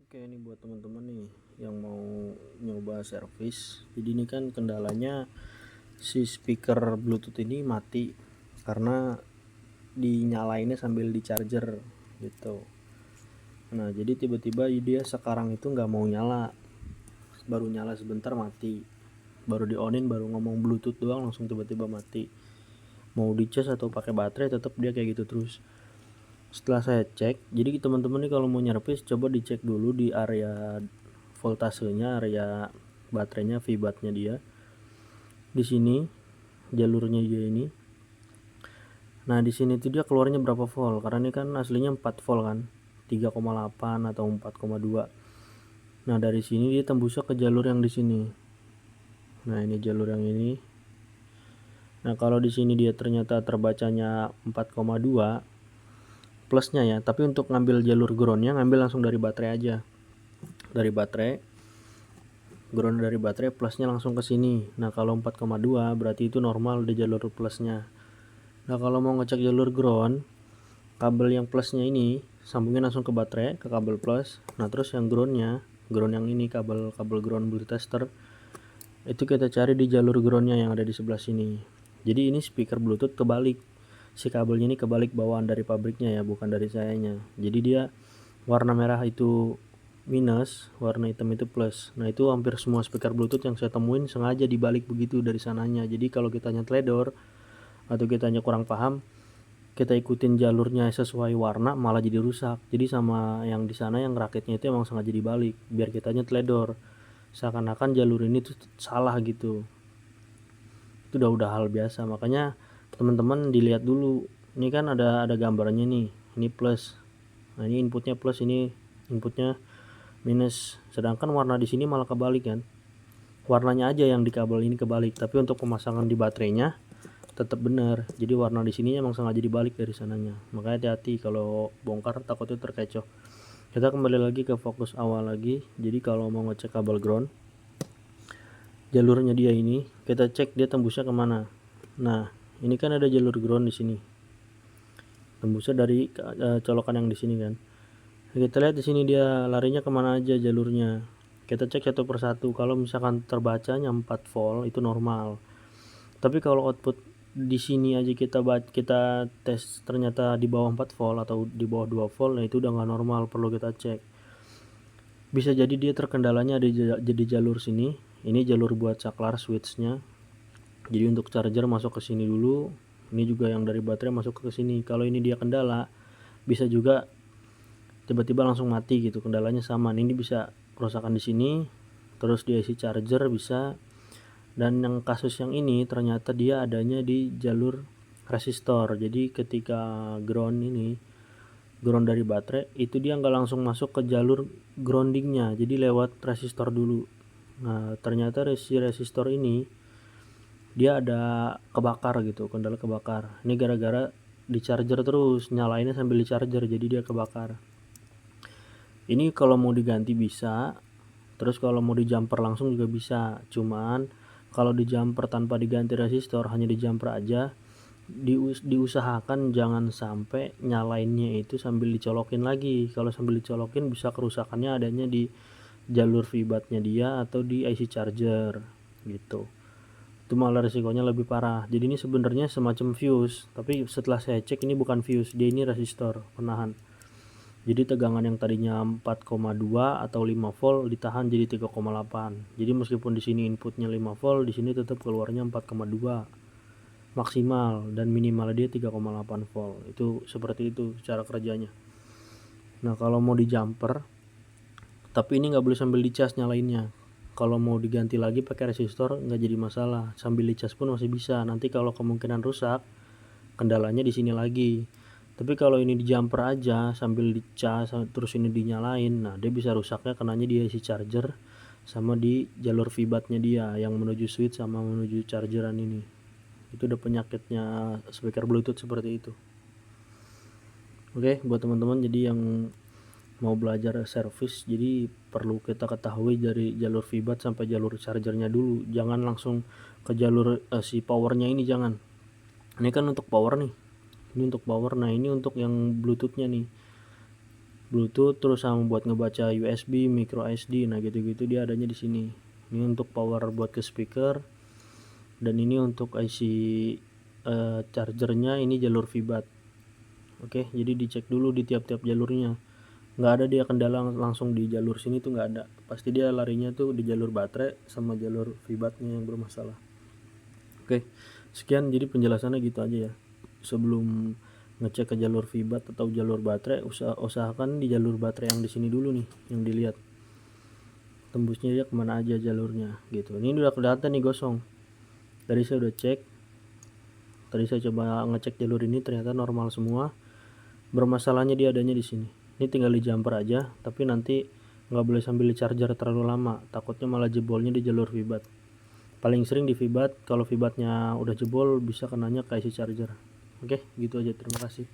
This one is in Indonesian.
Oke, ini buat teman-teman nih yang mau nyoba servis. Jadi ini kan kendalanya si speaker Bluetooth ini mati karena dinyalainnya sambil di charger gitu. Nah, jadi tiba-tiba dia sekarang itu nggak mau nyala, baru nyala sebentar mati, baru di onin baru ngomong Bluetooth doang langsung tiba-tiba mati. Mau dicas atau pakai baterai tetap dia kayak gitu terus. Setelah saya cek, jadi teman-teman nih kalau mau nyervis coba dicek dulu di area voltasenya, area baterainya, vibatnya dia. Di sini jalurnya dia ini. Nah, di sini tuh dia keluarnya berapa volt? Karena ini kan aslinya 4 volt kan. 3,8 atau 4,2. Nah, dari sini dia tembusnya ke jalur yang di sini. Nah, ini jalur yang ini. Nah, kalau di sini dia ternyata terbacanya 4,2 plusnya ya, tapi untuk ngambil jalur groundnya ngambil langsung dari baterai aja, dari baterai, ground dari baterai plusnya langsung ke sini. Nah, kalau 4,2 berarti itu normal di jalur plusnya. Nah, kalau mau ngecek jalur ground, kabel yang plusnya ini sambungin langsung ke baterai, ke kabel plus. Nah, terus yang groundnya, ground yang ini, kabel ground Bluetooth tester, itu kita cari di jalur groundnya yang ada di sebelah sini. Jadi ini speaker Bluetooth kebalik, si kabelnya ini kebalik bawaan dari pabriknya ya, bukan dari sayanya. Jadi dia warna merah itu minus, warna hitam itu plus. Nah, itu hampir semua speaker Bluetooth yang saya temuin sengaja dibalik begitu dari sananya. Jadi kalau kita nyetledor atau kita kurang paham, kita ikutin jalurnya sesuai warna malah jadi rusak. Jadi sama yang di sana yang rakitnya itu emang sengaja dibalik biar kita nyetledor, seakan-akan jalur ini tuh salah gitu. Itu udah hal biasa. Makanya teman-teman dilihat dulu, ini kan ada gambarnya nih, ini plus, nah ini inputnya plus, ini inputnya minus, sedangkan warna di sini malah kebalik kan, warnanya aja yang di kabel ini kebalik, tapi untuk pemasangan di baterainya tetap benar. Jadi warna di sini emang sengaja dibalik dari sananya. Makanya hati-hati kalau bongkar, takutnya terkecoh. Kita kembali lagi ke fokus awal lagi. Jadi kalau mau ngecek kabel ground, jalurnya dia ini kita cek dia tembusnya kemana. Nah, ini kan ada jalur ground di sini, tembusnya dari colokan yang di sini kan. Kita lihat di sini dia larinya kemana aja jalurnya. Kita cek satu persatu. Kalau misalkan terbacanya 4 volt itu normal. Tapi kalau output di sini aja kita tes ternyata di bawah 4 volt atau di bawah 2 volt, nah itu udah nggak normal, perlu kita cek. Bisa jadi dia terkendalanya ada jadi jalur sini. Ini jalur buat saklar switchnya. Jadi untuk charger masuk ke sini dulu. Ini juga yang dari baterai masuk ke sini. Kalau ini dia kendala, bisa juga tiba-tiba langsung mati gitu, kendalanya sama. Ini bisa kerusakan di sini, terus dia isi charger bisa. Dan yang kasus yang ini ternyata dia adanya di jalur resistor. Jadi ketika ground dari baterai itu dia nggak langsung masuk ke jalur groundingnya, jadi lewat resistor dulu. Nah, ternyata resistor ini dia ada kebakar gitu, kendala kebakar. Ini gara-gara di charger terus, nyalainnya sambil di charger, jadi dia kebakar. Ini kalau mau diganti bisa, terus kalau mau di jumper langsung juga bisa. Cuman kalau di jumper tanpa diganti resistor, hanya di jumper aja, diusahakan jangan sampai nyalainnya itu sambil dicolokin lagi. Kalau sambil dicolokin bisa kerusakannya adanya di jalur vibatnya dia atau di IC charger gitu. Itu malah resikonya lebih parah. Jadi ini sebenarnya semacam fuse, tapi setelah saya cek ini bukan fuse, dia ini resistor penahan. Jadi tegangan yang tadinya 4,2 atau 5 volt ditahan jadi 3,8. Jadi meskipun di sini inputnya 5 volt, di sini tetap keluarnya 4,2 maksimal, dan minimal dia 3,8 volt. Itu seperti itu cara kerjanya. Nah, kalau mau di jumper, tapi ini nggak boleh sambil dicas nyalainnya. Kalau mau diganti lagi pakai resistor nggak jadi masalah, sambil dicas pun masih bisa. Nanti kalau kemungkinan rusak, kendalanya di sini lagi. Tapi kalau ini di jumper aja sambil dicas terus ini dinyalain, nah dia bisa rusaknya kenanya di IC charger sama di jalur vibatnya dia yang menuju switch sama menuju chargeran ini. Itu udah penyakitnya speaker Bluetooth seperti itu. Oke, buat teman-teman jadi yang mau belajar service, jadi perlu kita ketahui dari jalur vibat sampai jalur chargernya dulu. Jangan langsung ke jalur si powernya ini, jangan. Ini kan untuk power nih. Ini untuk power. Nah, ini untuk yang Bluetoothnya nih. Bluetooth, terus sama buat ngebaca USB, micro SD. Nah gitu-gitu dia adanya di sini. Ini untuk power buat ke speaker, dan ini untuk IC chargernya. Ini jalur VBAT. Oke, jadi dicek dulu di tiap-tiap jalurnya. Nggak ada dia kendala langsung di jalur sini tuh, nggak ada. Pasti dia larinya tuh di jalur baterai sama jalur VBAT-nya yang bermasalah. Oke, sekian jadi penjelasannya gitu aja ya. Sebelum ngecek ke jalur VBAT atau jalur baterai, usahakan di jalur baterai yang di sini dulu nih, yang dilihat tembusnya ya kemana aja jalurnya gitu. Ini udah kelihatan nih gosong. Tadi saya udah cek, tadi saya coba ngecek jalur ini, ternyata normal semua. Bermasalahnya dia adanya di sini. Ini tinggal di jumper aja, tapi nanti nggak boleh sambil di charger terlalu lama, takutnya malah jebolnya di jalur VBAT. Paling sering di VBAT, kalau VBAT-nya udah jebol bisa kenanya ke IC charger. Oke, gitu aja, terima kasih.